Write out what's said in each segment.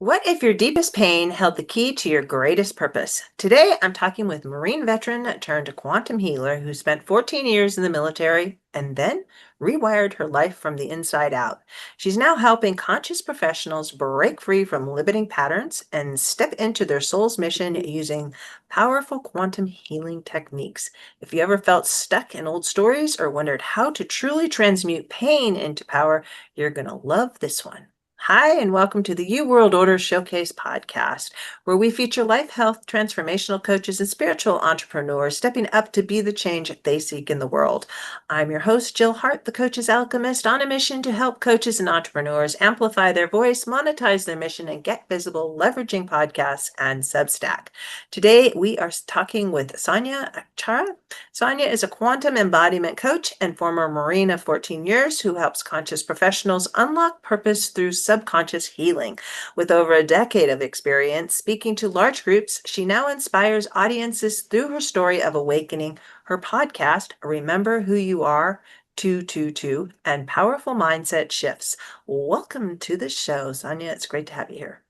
What if your deepest pain held the key to your greatest purpose? Today, I'm talking with Marine veteran turned quantum healer who spent 14 years in the military and then rewired her life from the inside out. She's now helping conscious professionals break free from limiting patterns and step into their soul's mission using powerful quantum healing techniques. If you ever felt stuck in old stories or wondered how to truly transmute pain into power, you're going to love this one. Hi, and welcome to the U World Order Showcase podcast, where we feature life, health, transformational coaches, and spiritual entrepreneurs stepping up to be the change they seek in the world. I'm your host, Jill Hart, the Coach's Alchemist, on a mission to help coaches and entrepreneurs amplify their voice, monetize their mission, and get visible, leveraging podcasts and Substack. Today, we are talking with Sonia Achara. Sonia is a quantum embodiment coach and former Marine of 14 years who helps conscious professionals unlock purpose through subconscious healing. With over a decade of experience speaking to large groups, she now inspires audiences through her story of awakening, her podcast, Remember Who You Are 222, and Powerful Mindset Shifts. Welcome to the show, Sonia. It's great to have you here.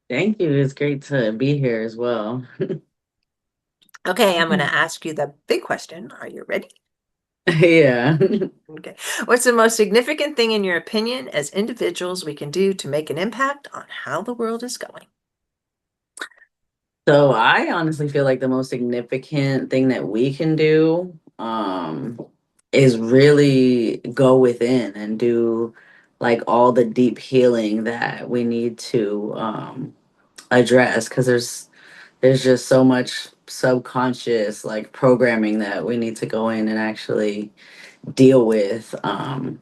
Thank you. It's great to be here as well. Okay, I'm going to ask you the big question. Are you ready? Yeah. Okay. What's the most significant thing, in your opinion, as individuals we can do to make an impact on how the world is going? So I honestly feel like the most significant thing that we can do is really go within and do like all the deep healing that we need to address because there's just so much subconscious like programming that we need to go in and actually deal with. And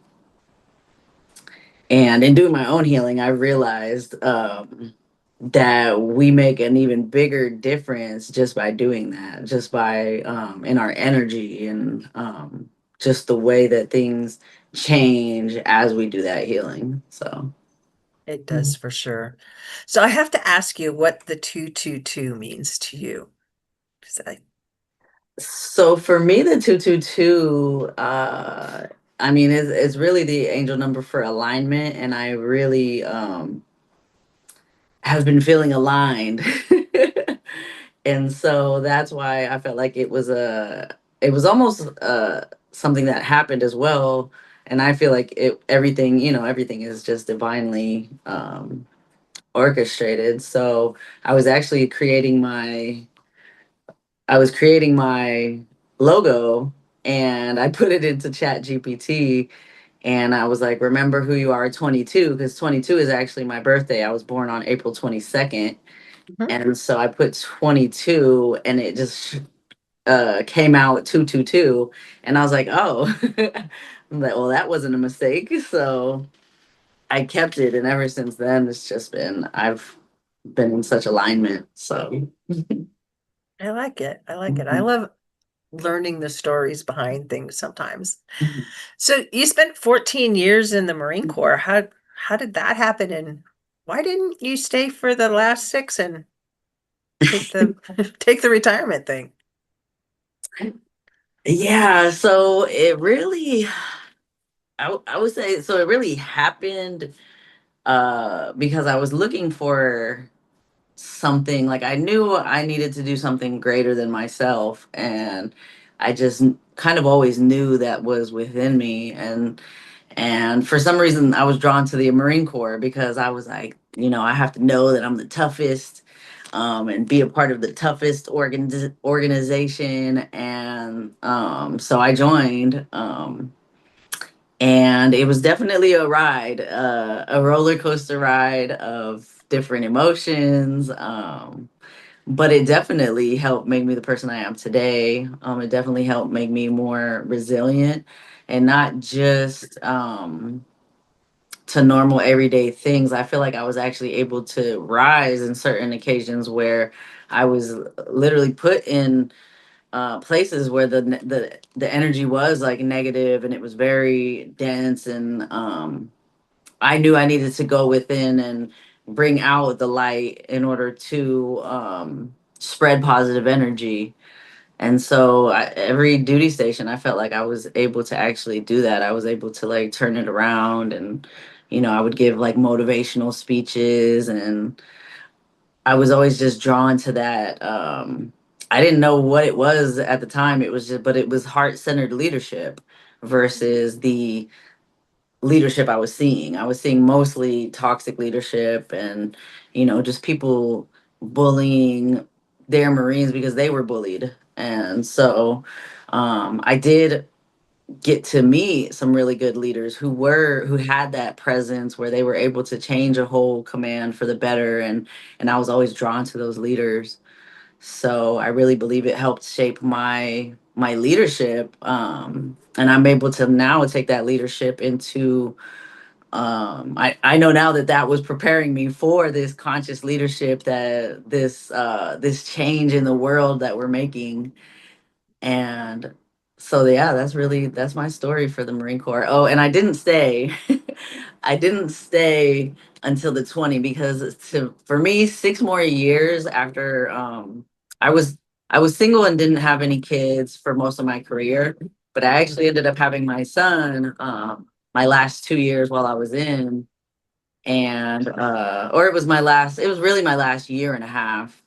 in doing my own healing, I realized that we make an even bigger difference just by doing that, just by in our energy and just the way that things change as we do that healing. So, It does for sure. So I have to ask you what the 222 means to you. 'Cause so for me, the 222, I mean, it's really the angel number for alignment, and I really have been feeling aligned. And so that's why I felt like it was almost something that happened as well. And I feel like everything, everything is just divinely orchestrated. So I was actually I was creating my logo, and I put it into Chat GPT, and I was like, remember who you are 22, because 22 is actually my birthday. I was born on April 22nd. Mhm. And so I put 22, and it just came out 222. And I was like, oh, I'm like, well, that wasn't a mistake. So I kept it. And ever since then, I've been in such alignment. So, I like it. I like it. I mhm. love learning the stories behind things sometimes. So you spent 14 years in the Marine Corps. How did that happen, and why didn't you stay for the last 6 and take the take the retirement thing? Yeah. So it really, I would say, so it really happened because I was looking for something. Like I knew I needed to do something greater than myself, and I just kind of always knew that was within me. And for some reason I was drawn to the Marine Corps because I was like, I have to know that I'm the toughest, and be a part of the toughest organization. And so I joined, and it was definitely a ride, a roller coaster ride of different emotions. But it definitely helped make me the person I am today. It definitely helped make me more resilient, and not just to normal everyday things. I feel like I was actually able to rise in certain occasions where I was literally put in places where the energy was like negative, and it was very dense. And I knew I needed to go within and bring out the light in order to spread positive energy. And so every duty station, I felt like I was able to actually do that. I was able to like turn it around and I would give like motivational speeches, and I was always just drawn to that. I didn't know what it was at the time. It was just, but it was heart-centered leadership versus the leadership I was seeing. I was seeing mostly toxic leadership and, just people bullying their Marines because they were bullied. And so I did get to meet some really good leaders who had that presence where they were able to change a whole command for the better, and I was always drawn to those leaders. So I really believe it helped shape my leadership, and I'm able to now take that leadership into, I know now that that was preparing me for this conscious leadership, that this change in the world that we're making. And so yeah, that's my story for the Marine Corps. Oh, and I didn't stay. I didn't stay until the 20, because for me, 6 more years after, I was I was single and didn't have any kids for most of my career, but I actually ended up having my son my last 2 years while I was in, and or it was really my last year and a half,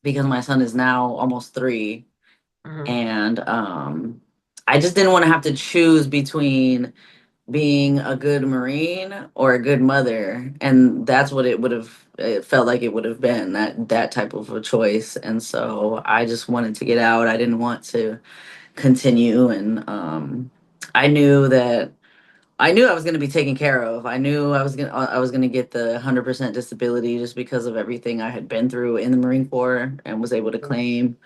because my son is now almost 3. Mhm. And I just didn't want to have to choose between being a good Marine or a good mother, and that's what it felt like it would have been, that type of a choice. And so I just wanted to get out. I didn't want to continue, and I knew that I knew I was going to be taken care of. I knew I was going to get the 100% disability, just because of everything I had been through in the Marine Corps and was able to claim.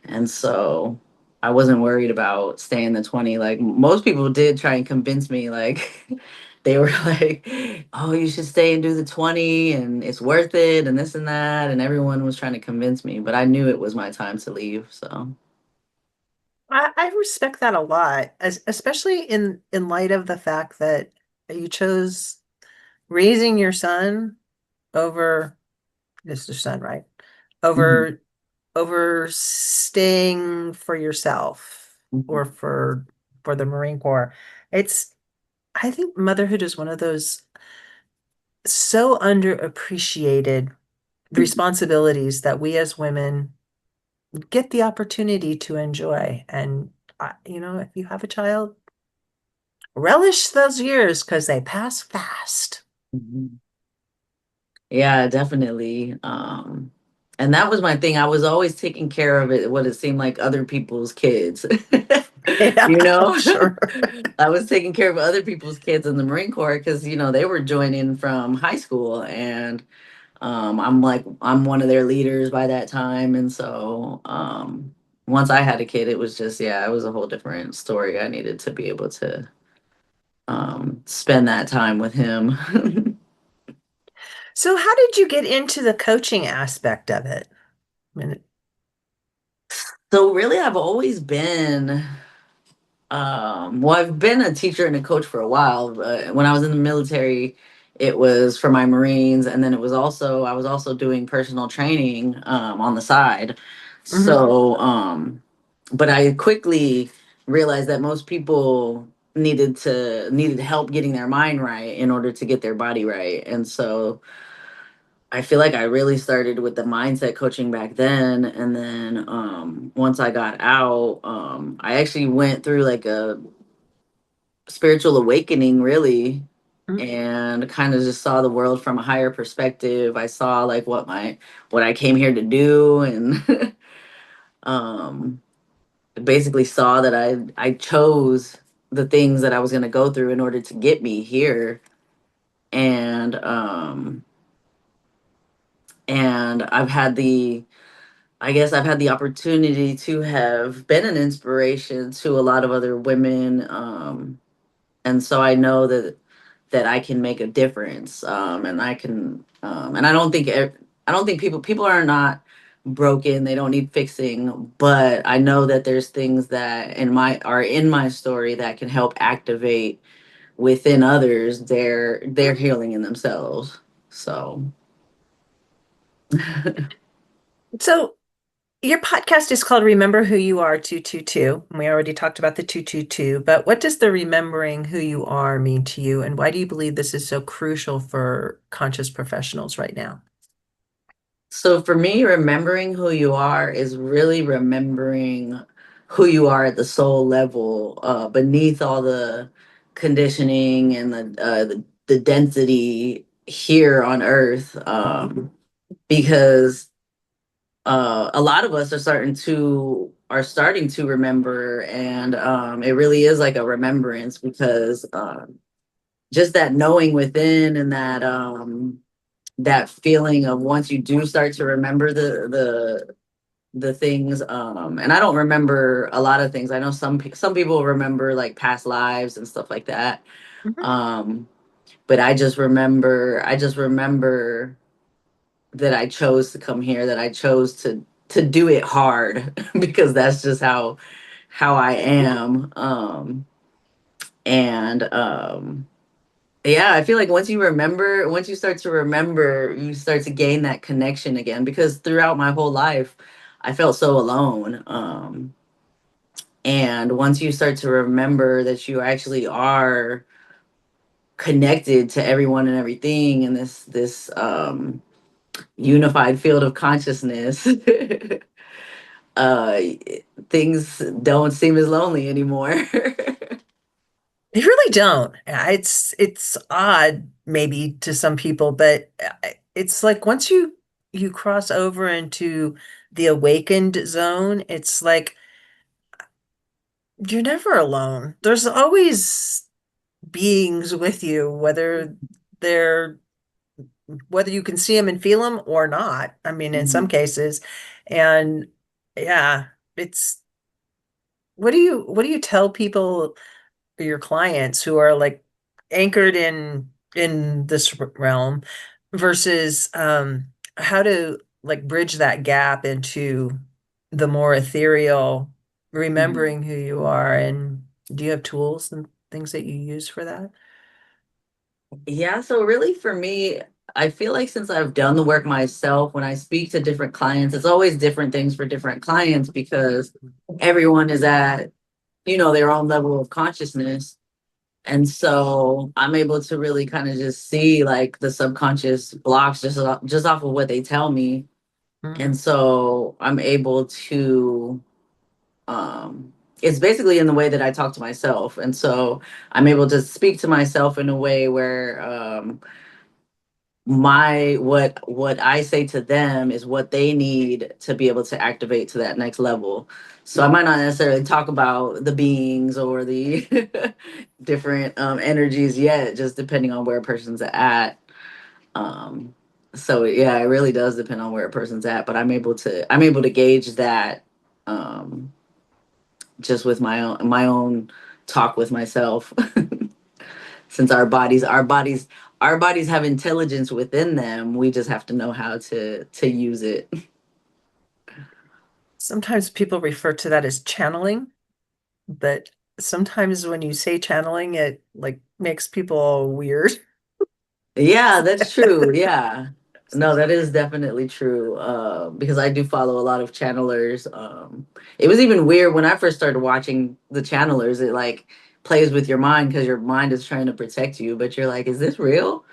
And so I wasn't worried about staying the 20. Like most people did try and convince me, like they were like, "Oh, you should stay and do the 20 and it's worth it and this and that." And everyone was trying to convince me, but I knew it was my time to leave. So, I respect that a lot, especially in light of the fact that you chose raising your son over just your son, right? mhm, Over staying for yourself mhm, or for the Marine Corps. It's I think motherhood is one of those so underappreciated responsibilities that we as women get the opportunity to enjoy. And if you have a child, relish those years because they pass fast. mhm. Yeah, definitely. And that was my thing. I was always taking care of it, what it seemed like other people's kids. Yeah, you I'm know, sure. I was taking care of other people's kids in the Marine Corps because, they were joining from high school, and I'm one of their leaders by that time. And so once I had a kid, it was just, yeah, it was a whole different story. I needed to be able to spend that time with him. So, how did you get into the coaching aspect of it? I mean, So really, I've always been, well, I've been a teacher and a coach for a while. But when I was in the military, it was for my Marines, and then I was also doing personal training on the side. mhm. So, but I quickly realized that most people needed help getting their mind right in order to get their body right. And so I feel like I really started with the mindset coaching back then. And then once I got out, I actually went through like a spiritual awakening, really, Mhm. and kind of just saw the world from a higher perspective. I saw like what I came here to do, and um basically saw that I chose the things that I was going to go through in order to get me here. And I've had the I guess I've had the opportunity to have been an inspiration to a lot of other women, and so I know that I can make a difference, and I can, and I don't think people are not broken. They don't need fixing, but I know that there's things that in my story that can help activate within others their healing in themselves. So, So, Your podcast is called Remember Who You Are 222. And we already talked about the 222, but what does the remembering who you are mean to you? And why do you believe this is so crucial for conscious professionals right now? So for me, remembering who you are is really remembering who you are at the soul level, beneath all the conditioning and the density here on Earth. Because a lot of us are starting to remember, and it really is like a remembrance because just that knowing within and that feeling of once you do start to remember the things, and I don't remember a lot of things. I know some people remember like past lives and stuff like that. Mhm. um but I just remember that I chose to come here, that I chose to do it hard because that's just how I am. And Yeah, I feel like once you start to remember, you start to gain that connection again, because throughout my whole life I felt so alone. And once you start to remember that you actually are connected to everyone and everything in this unified field of consciousness, uh things don't seem as lonely anymore. They really don't. It's odd maybe to some people, but it's like once you cross over into the awakened zone, it's like you're never alone. There's always beings with you, they're whether you can see them and feel them or not. I mean, in some cases, and yeah, it's what do you tell people, your clients who are like anchored in this realm versus how to like bridge that gap into the more ethereal Mhm. remembering who you are, and do you have tools and things that you use for that? Yeah, so really for me, I feel like since I've done the work myself, when I speak to different clients, it's always different things for different clients because everyone is at, their own level of consciousness. And so I'm able to really kind of just see like the subconscious blocks just off of what they tell me. And Mhm. so I'm able to it's basically in the way that I talk to myself. And so I'm able to speak to myself in a way where my what I say to them is what they need to be able to activate to that next level. So I might not necessarily talk about the beings or the different energies yet, just depending on where a person's at. Um, so yeah, it really does depend on where a person's at, but I'm able to gauge that um, just with my own talk with myself. Since our bodies have intelligence within them, we just have to know how to use it. Sometimes people refer to that as channeling, but sometimes when you say channeling, it like makes people all weird. Yeah, that's true. Yeah. No, that is definitely true. Because I do follow a lot of channelers. It was even weird when I first started watching the channelers. It like plays with your mind because your mind is trying to protect you, but you're like, is this real?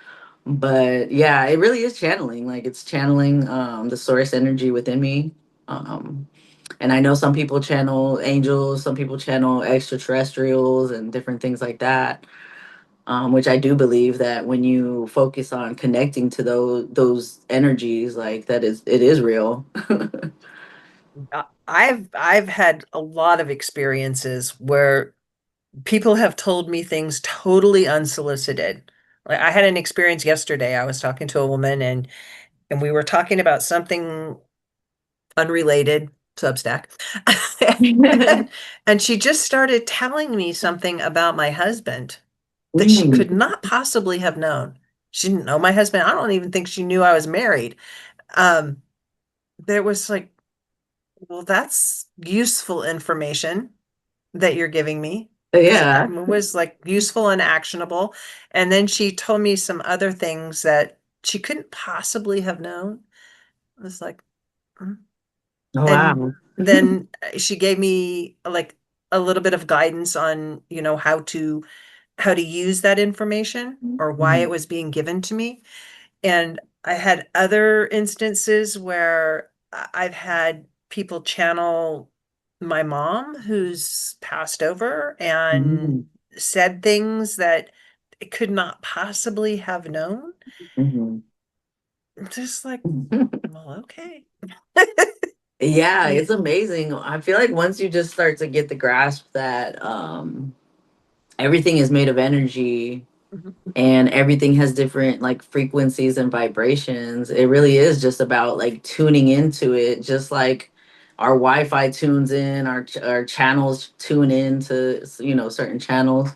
But yeah, it really is channeling. Like it's channeling the source energy within me. Um, and I know some people channel angels, some people channel extraterrestrials and different things like that. Which I do believe that when you focus on connecting to those energies, like it is real. I've had a lot of experiences where people have told me things totally unsolicited. Like I had an experience yesterday. I was talking to a woman and we were talking about something unrelated, Substack. And, and she just started telling me something about my husband that she could Mm. not possibly have known. She didn't know my husband. I don't even think she knew I was married. Um, there was like, well, that's useful information that you're giving me because it Yeah. was like useful and actionable. And then she told me some other things that she couldn't possibly have known. I was like, "Mm." Oh, And wow. then she gave me like a little bit of guidance on, how to use that information or why it Mhm, was being given to me. And I had other instances where I've had people channel my mom who's passed over and mhm, said things that I could not possibly have known. mhm. Just like, well, okay. Yeah, Yeah. it's amazing. I feel like once you just start to get the grasp that everything is made of energy Mhm. and everything has different like frequencies and vibrations, it really is just about like tuning into it, just like our Wi-Fi tunes in, our channels tune in to, certain channels.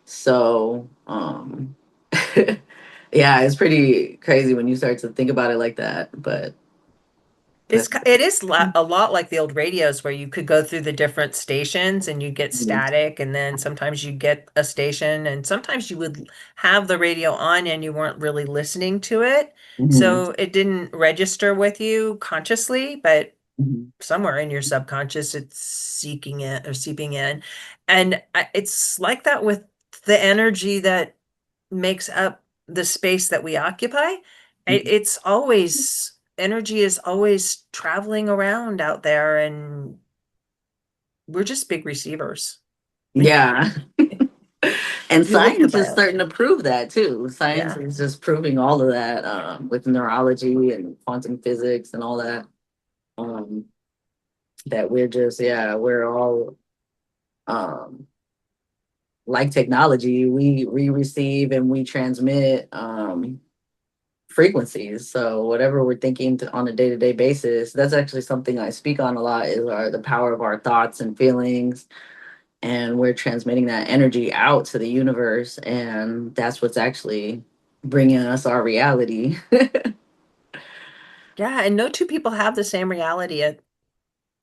So, yeah, it's pretty crazy when you start to think about it like that, but that's It is a lot like the old radios where you could go through the different stations and you get Mhm. static, and then sometimes you get a station, and sometimes you would have the radio on and you weren't really listening to it. Mhm. So it didn't register with you consciously, but Mhm. somewhere in your subconscious it's seeking it or seeping in. And it's like that with the energy that makes up the space that we occupy. Mhm. It's always energy is always traveling around out there, and we're just big receivers. Yeah. And You look at the science is starting biology. to prove that too. Science Yeah. is just proving all of that with neurology and quantum physics and all that. Um, that we're just, yeah, we're all um, like technology. We receive and we transmit frequencies. So whatever we're thinking on a day to day basis, that's actually something I speak on a lot. Is the power of our thoughts and feelings, and we're transmitting that energy out to the universe, and that's what's actually bringing us our reality. Yeah, and no two people have the same reality at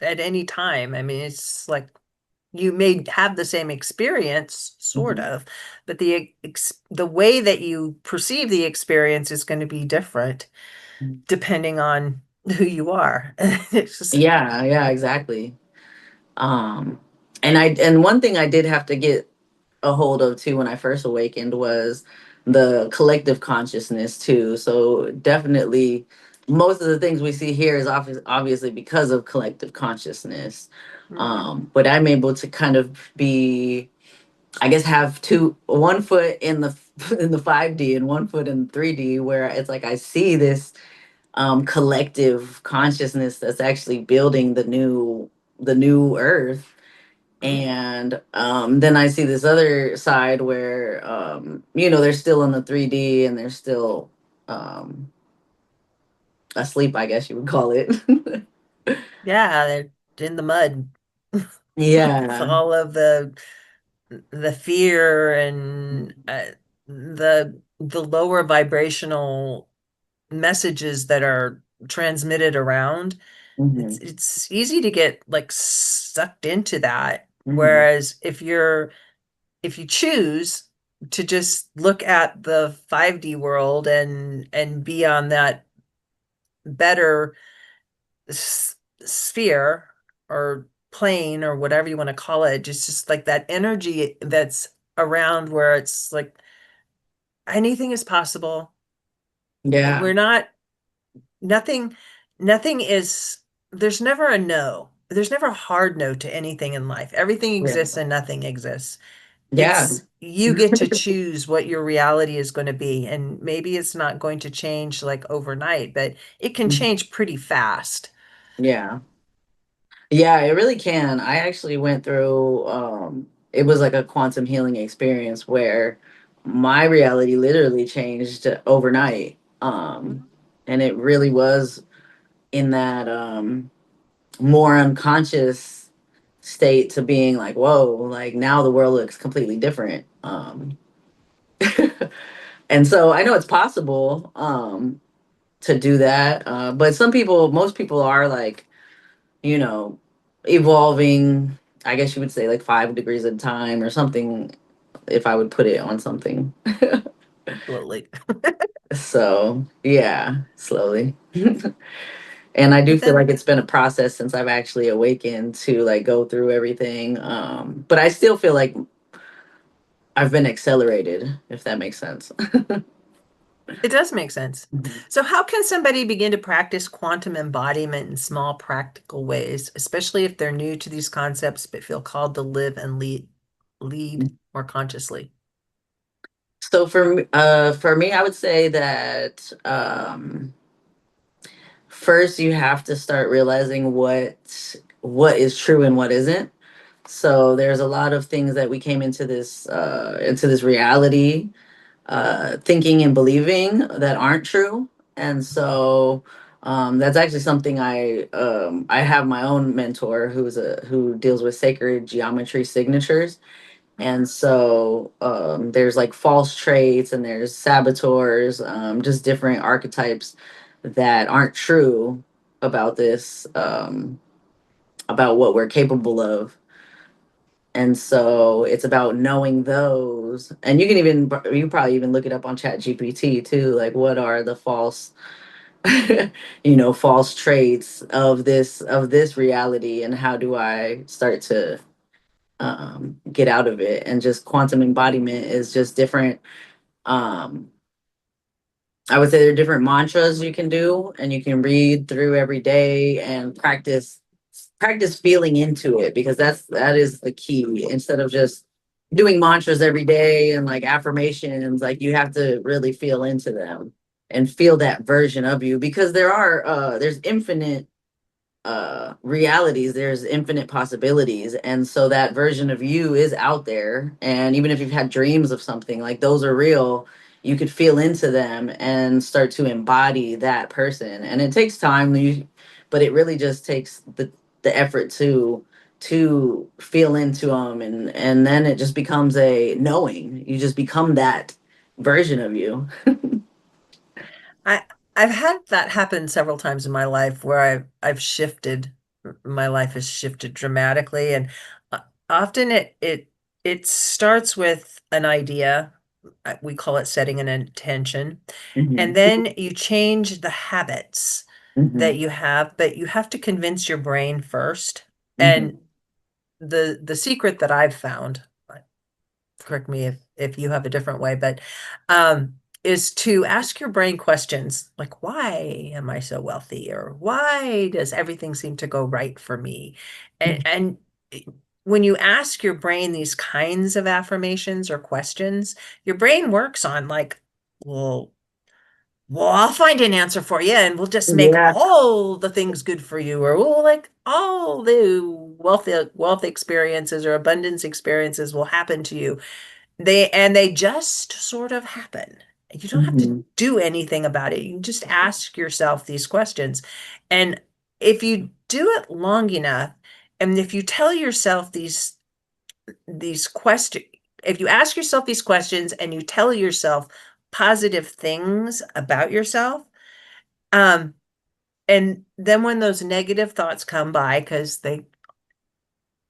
any time. I mean, it's like you may have the same experience, sort Mhm. of, but the way that you perceive the experience is going to be different depending on who you are. It's just, Yeah, yeah, exactly. um and one thing I did have to get a hold of too when I first awakened was the collective consciousness too. So definitely most of the things we see here is obviously because of collective consciousness. Mhm. But I'm able to kind of be, I guess, have one foot in the in the 5D and one foot in 3D, where it's like I see this collective consciousness that's actually building the new earth. Mhm. And then I see this other side where they're still in the 3D and they're still um, asleep, I guess you would call it. Yeah, they're in the mud with Yeah. all of the fear and the lower vibrational messages that are transmitted around. Hmm. It's easy to get like sucked into that. Hmm. Whereas if you choose to just look at the 5D world and be on that better sphere or plane or whatever you want to call it, just like that energy that's around where it's like anything is possible. Yeah. We're not nothing nothing is there's never a no. There's never a hard no to anything in life. Everything Yeah. exists and nothing exists. Yeah. It's you get to choose what your reality is going to be, and maybe it's not going to change like overnight, but it can change pretty fast. Yeah. Yeah, it really can. I actually went through it was like a quantum healing experience where my reality literally changed overnight. And it really was in that more unconscious state to being like, whoa, like now the world looks completely different. And so I know it's possible to do that. But most people are like, you know, evolving, I guess you would say like 5 degrees at a time or something, if I would put it on something. Slowly. So, yeah, slowly. And I do But feel then like it's been a process since I've actually awakened to like go through everything. But I still feel like I've been accelerated, if that makes sense. it does make sense. Mhm. So, how can somebody begin to practice quantum embodiment in small, practical ways, especially if they're new to these concepts but feel called to live and lead more consciously? So for me, I would say that first you have to start realizing what is true and what isn't. So there's a lot of things that we came into this reality thinking and believing that aren't true. And so that's actually something I have my own mentor who deals with sacred geometry signatures. And so there's like false traits and there's saboteurs, just different archetypes that aren't true about this, about what we're capable of. And so it's about knowing those. And you probably even look it up on Chat GPT too. Like what are the false, false traits of this reality, and how do I start to get out of it? And just quantum embodiment is just different. Um, I would say there are different mantras you can do, and you can read through every day and practice feeling into it, because that is the key. Instead of just doing mantras every day and like affirmations, like you have to really feel into them and feel that version of you, because there's infinite realities, there's infinite possibilities, and so that version of you is out there. And even if you've had dreams of something, like those are real, you could feel into them and start to embody that person. And it takes time, but it really just takes the effort to feel into them, and then it just becomes a knowing. You just become that version of you. I I've had that happen several times in my life where I've shifted. My life has shifted dramatically, and uh, often it starts with an idea. We call it setting an intention, and Hmm. then you change the habits that Hmm. you have, but you have to convince your brain first. And Hmm. the secret that I've found, correct me if you have a different way, but is to ask your brain questions like, why am I so wealthy? Or why does everything seem to go right for me? And when you ask your brain these kinds of affirmations or questions, your brain works on like, well, I'll find an answer for you, and we'll just make Yeah. all the things good for you, or we'll like all the wealth experiences or abundance experiences will happen to you. They just sort of happen. You don't have to Hmm. do anything about it. You can just ask yourself these questions. And if you do it long enough, and if you tell yourself these questions, if you ask yourself these questions and you tell yourself positive things about yourself, um, and then when those negative thoughts come by, because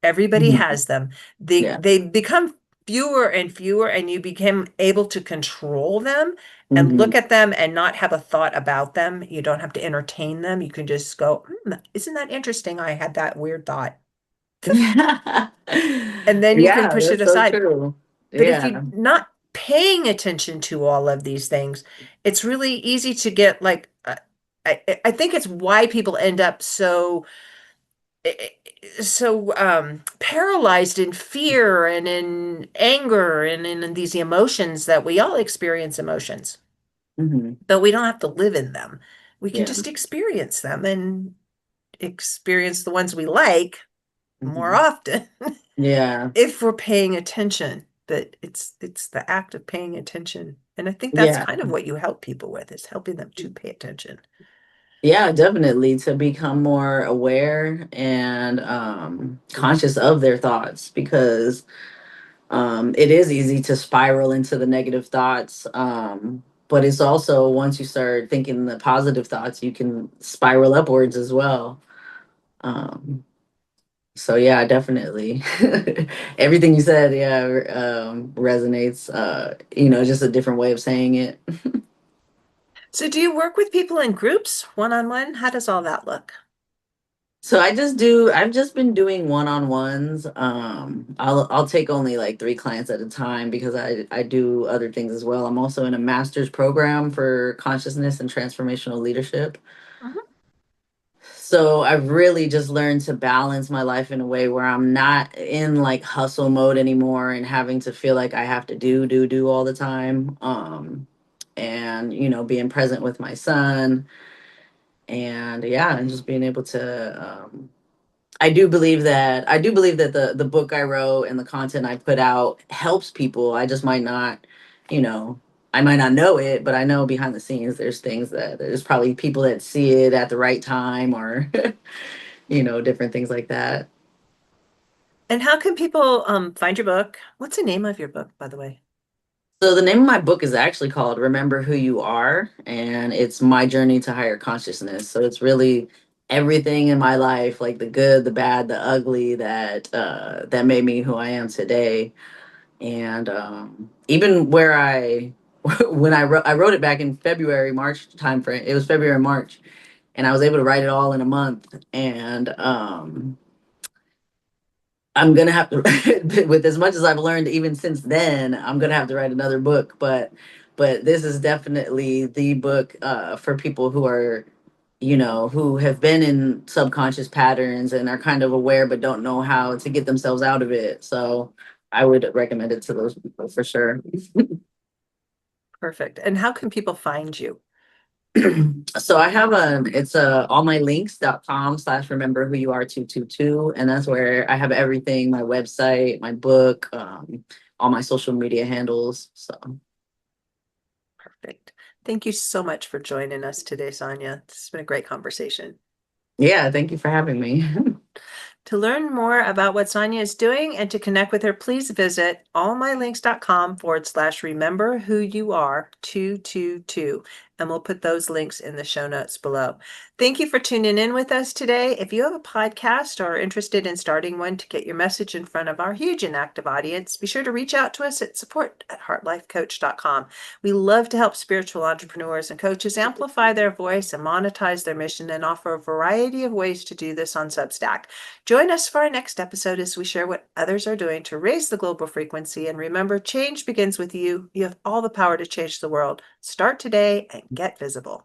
everybody Hmm. has them, they become fewer and fewer, and you become able to control them and Yeah. look at them and not have a thought about them. You don't have to entertain them. You can just go, isn't that interesting? I had that weird thought. And then you can Yeah, push it that's so aside. true. But if you're Yeah. not paying attention to all of these things, it's really easy to get like, I think it's why people end up paralyzed in fear and in anger and in these emotions. That we all experience emotions, Hmm. but we don't have to live in them. We can Yeah. just experience them and experience the ones we like more Hmm. often Yeah. if we're paying attention. But it's the act of paying attention, and I think that's Yeah. kind of what you help people with, is helping them to pay attention. Yeah, definitely, to become more aware and conscious of their thoughts, because it is easy to spiral into the negative thoughts. But it's also, once you start thinking the positive thoughts, you can spiral upwards as well. Um, So yeah, definitely. Everything you said, yeah, resonates. Just a different way of saying it. So do you work with people in groups, one-on-one? How does all that look? So I've just been doing one-on-ones. I'll take only like 3 clients at a time because I do other things as well. I'm also in a master's program for consciousness and transformational leadership. Mhm. So I've really just learned to balance my life in a way where I'm not in like hustle mode anymore and having to feel like I have to do all the time. And being present with my son, and yeah, and just being able to I do believe that the book I wrote and the content I put out helps people. I just might not, you know, I might not know it, but I know behind the scenes there's things that there's probably people that see it at the right time, or different things like that. And how can people find your book? What's the name of your book, by the way? So the name of my book is actually called Remember Who You Are, and it's my journey to higher consciousness. So it's really everything in my life, like the good, the bad, the ugly, that made me who I am today. And even where I when I wrote it back in February, March timeframe. It was February, March, and I was able to write it all in a month. And I'm gonna have to, with as much as I've learned even since then, I'm gonna have to write another book. But this is definitely the book for people who are, who have been in subconscious patterns and are kind of aware but don't know how to get themselves out of it. So I would recommend it to those people for sure. Perfect. And how can people find you? So I have it's allmylinks.com/ remember who you are 222, and that's where I have everything, my website, my book, all my social media handles. So Perfect. Thank you so much for joining us today, Sonia. This has been a great conversation. yeah, thank you for having me. To learn more about what Sonia is doing and to connect with her, please visit allmylinks.com/remember who you are 222. And we'll put those links in the show notes below. Thank you for tuning in with us today. If you have a podcast or are interested in starting one to get your message in front of our huge and active audience, be sure to reach out to us at support@heartlifecoach.com. We love to help spiritual entrepreneurs and coaches amplify their voice and monetize their mission, and offer a variety of ways to do this on Substack. Join us for our next episode as we share what others are doing to raise the global frequency. And remember, change begins with you. You have all the power to change the world. Start today and get visible.